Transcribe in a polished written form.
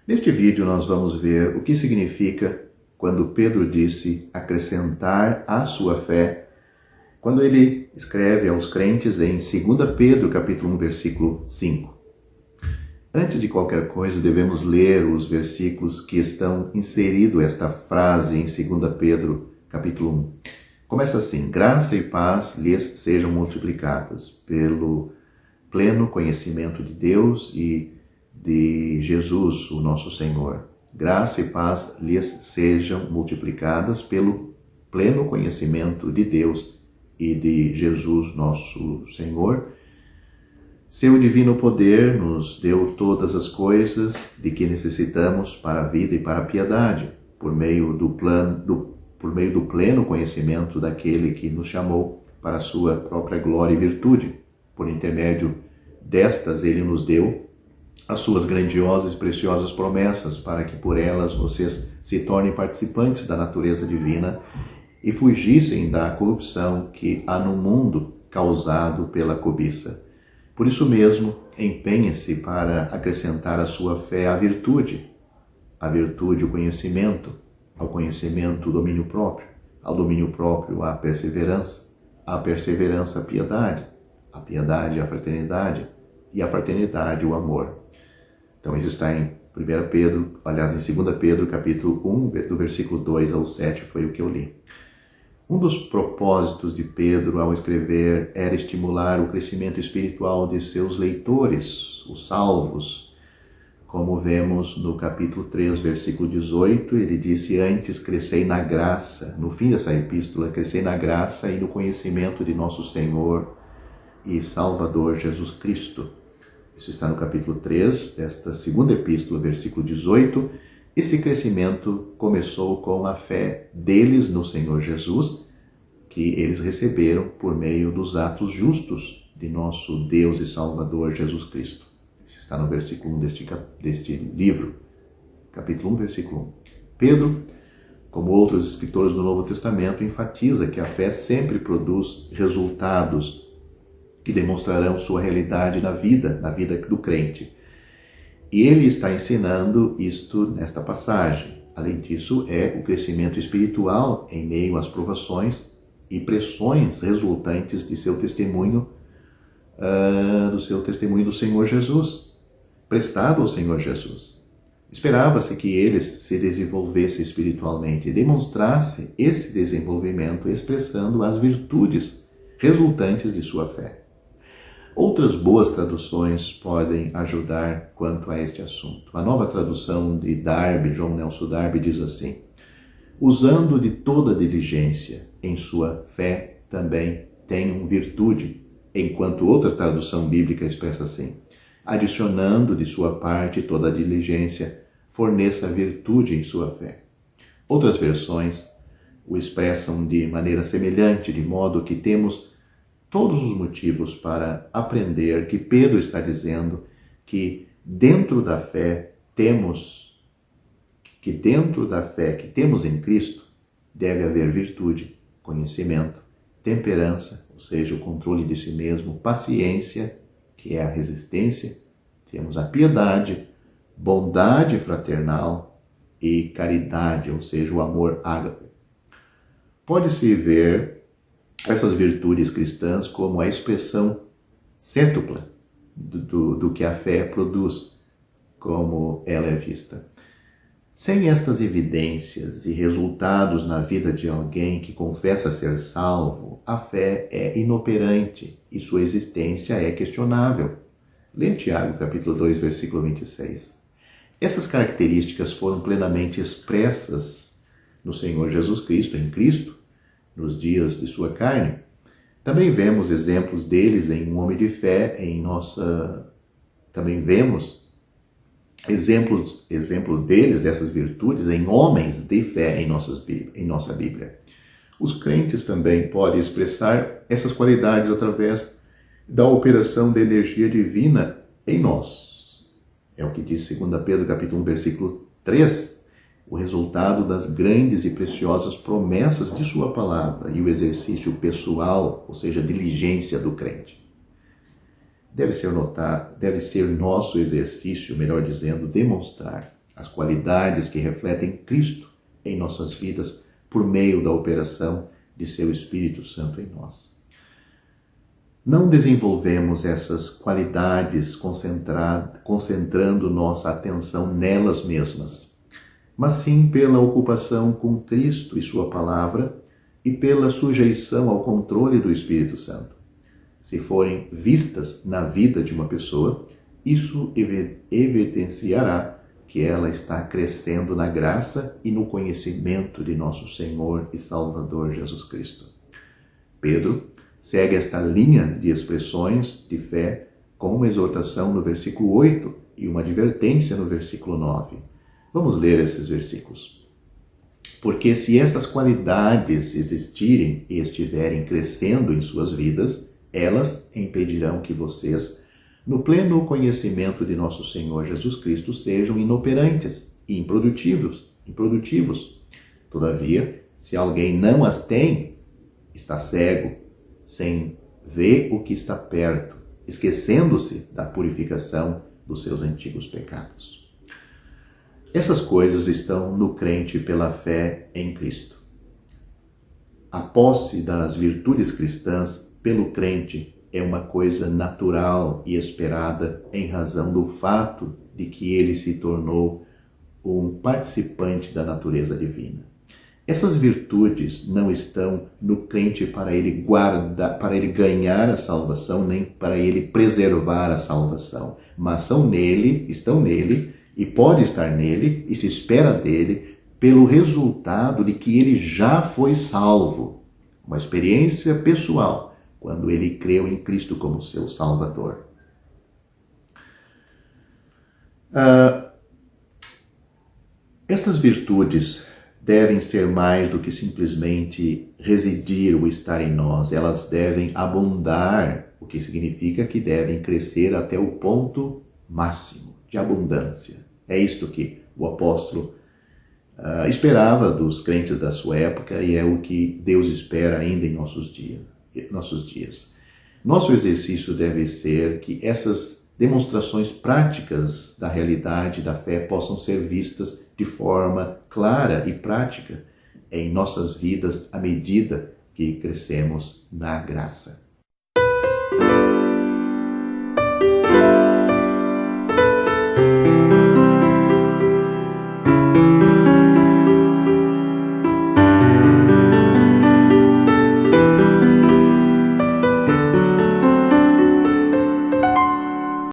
Neste vídeo nós vamos ver o que significa quando Pedro disse acrescentar à sua fé, quando ele escreve aos crentes em 2 Pedro, capítulo 1, versículo 5. Antes de qualquer coisa, devemos ler os versículos que estão inseridos esta frase em 2 Pedro, capítulo 1. Começa assim: graça e paz lhes sejam multiplicadas pelo pleno conhecimento de Deus e de Jesus, o nosso Senhor. Graça e paz lhes sejam multiplicadas pelo pleno conhecimento de Deus e de Jesus, nosso Senhor. Seu divino poder nos deu todas as coisas de que necessitamos para a vida e para a piedade, por meio do pleno conhecimento daquele que nos chamou para a sua própria glória e virtude. Por intermédio destas, ele nos deu as suas grandiosas e preciosas promessas, para que por elas vocês se tornem participantes da natureza divina e fugissem da corrupção que há no mundo causado pela cobiça. Por isso mesmo, empenhe-se para acrescentar à sua fé a virtude o conhecimento, ao conhecimento o domínio próprio, ao domínio próprio a perseverança a piedade, a piedade a fraternidade e a fraternidade o amor. Então isso está em 2 Pedro, capítulo 1, do versículo 2 ao 7, foi o que eu li. Um dos propósitos de Pedro ao escrever era estimular o crescimento espiritual de seus leitores, os salvos. Como vemos no capítulo 3, versículo 18, ele disse: antes crescei na graça, no fim dessa epístola, crescei na graça e no conhecimento de nosso Senhor e Salvador Jesus Cristo. Isso está no capítulo 3 desta segunda epístola, versículo 18. Esse crescimento começou com a fé deles no Senhor Jesus, que eles receberam por meio dos atos justos de nosso Deus e Salvador Jesus Cristo. Isso está no versículo 1 deste livro, capítulo 1, versículo 1. Pedro, como outros escritores do Novo Testamento, enfatiza que a fé sempre produz resultados que demonstrarão sua realidade na vida do crente. E ele está ensinando isto nesta passagem. Além disso, é o crescimento espiritual em meio às provações e pressões resultantes de seu testemunho, do Senhor Jesus, prestado ao Senhor Jesus. Esperava-se que eles se desenvolvessem espiritualmente e demonstrassem esse desenvolvimento expressando as virtudes resultantes de sua fé. Outras boas traduções podem ajudar quanto a este assunto. A nova tradução de John Nelson Darby, diz assim: usando de toda diligência em sua fé, também tenham virtude, enquanto outra tradução bíblica expressa assim: adicionando de sua parte toda a diligência, forneça virtude em sua fé. Outras versões o expressam de maneira semelhante, de modo que temos todos os motivos para aprender que Pedro está dizendo que dentro da fé que temos em Cristo, deve haver virtude, conhecimento, temperança, ou seja, o controle de si mesmo, paciência, que é a resistência, temos a piedade, bondade fraternal e caridade, ou seja, o amor ágape. Pode-se ver essas virtudes cristãs como a expressão cêntupla do que a fé produz, como ela é vista. Sem estas evidências e resultados na vida de alguém que confessa ser salvo, a fé é inoperante e sua existência é questionável. Lê Tiago, capítulo 2, versículo 26. Essas características foram plenamente expressas no Senhor Jesus Cristo, em Cristo, nos dias de sua carne. Também vemos exemplos deles em um homem de fé Também vemos exemplos deles, dessas virtudes, em homens de fé em nossa Bíblia. Os crentes também podem expressar essas qualidades através da operação da energia divina em nós. É o que diz 2 Pedro capítulo 1, versículo 3. O resultado das grandes e preciosas promessas de sua palavra e o exercício pessoal, ou seja, a diligência do crente. Deve ser nosso exercício, melhor dizendo, demonstrar as qualidades que refletem Cristo em nossas vidas por meio da operação de seu Espírito Santo em nós. Não desenvolvemos essas qualidades concentrando nossa atenção nelas mesmas, mas sim pela ocupação com Cristo e sua palavra e pela sujeição ao controle do Espírito Santo. Se forem vistas na vida de uma pessoa, isso evidenciará que ela está crescendo na graça e no conhecimento de nosso Senhor e Salvador Jesus Cristo. Pedro segue esta linha de expressões de fé com uma exortação no versículo 8 e uma advertência no versículo 9. Vamos ler esses versículos. Porque se estas qualidades existirem e estiverem crescendo em suas vidas, elas impedirão que vocês, no pleno conhecimento de nosso Senhor Jesus Cristo, sejam inoperantes e improdutivos. Todavia, se alguém não as tem, está cego, sem ver o que está perto, esquecendo-se da purificação dos seus antigos pecados. Essas coisas estão no crente pela fé em Cristo. A posse das virtudes cristãs pelo crente é uma coisa natural e esperada em razão do fato de que ele se tornou um participante da natureza divina. Essas virtudes não estão no crente para ele ganhar a salvação, nem para ele preservar a salvação, mas estão nele e pode estar nele e se espera dele pelo resultado de que ele já foi salvo. Uma experiência pessoal, quando ele creu em Cristo como seu Salvador. Estas virtudes devem ser mais do que simplesmente residir ou estar em nós. Elas devem abundar, o que significa que devem crescer até o ponto máximo de abundância. É isto que o apóstolo esperava dos crentes da sua época e é o que Deus espera ainda em nossos dias. Nosso exercício deve ser que essas demonstrações práticas da realidade da fé possam ser vistas de forma clara e prática em nossas vidas à medida que crescemos na graça.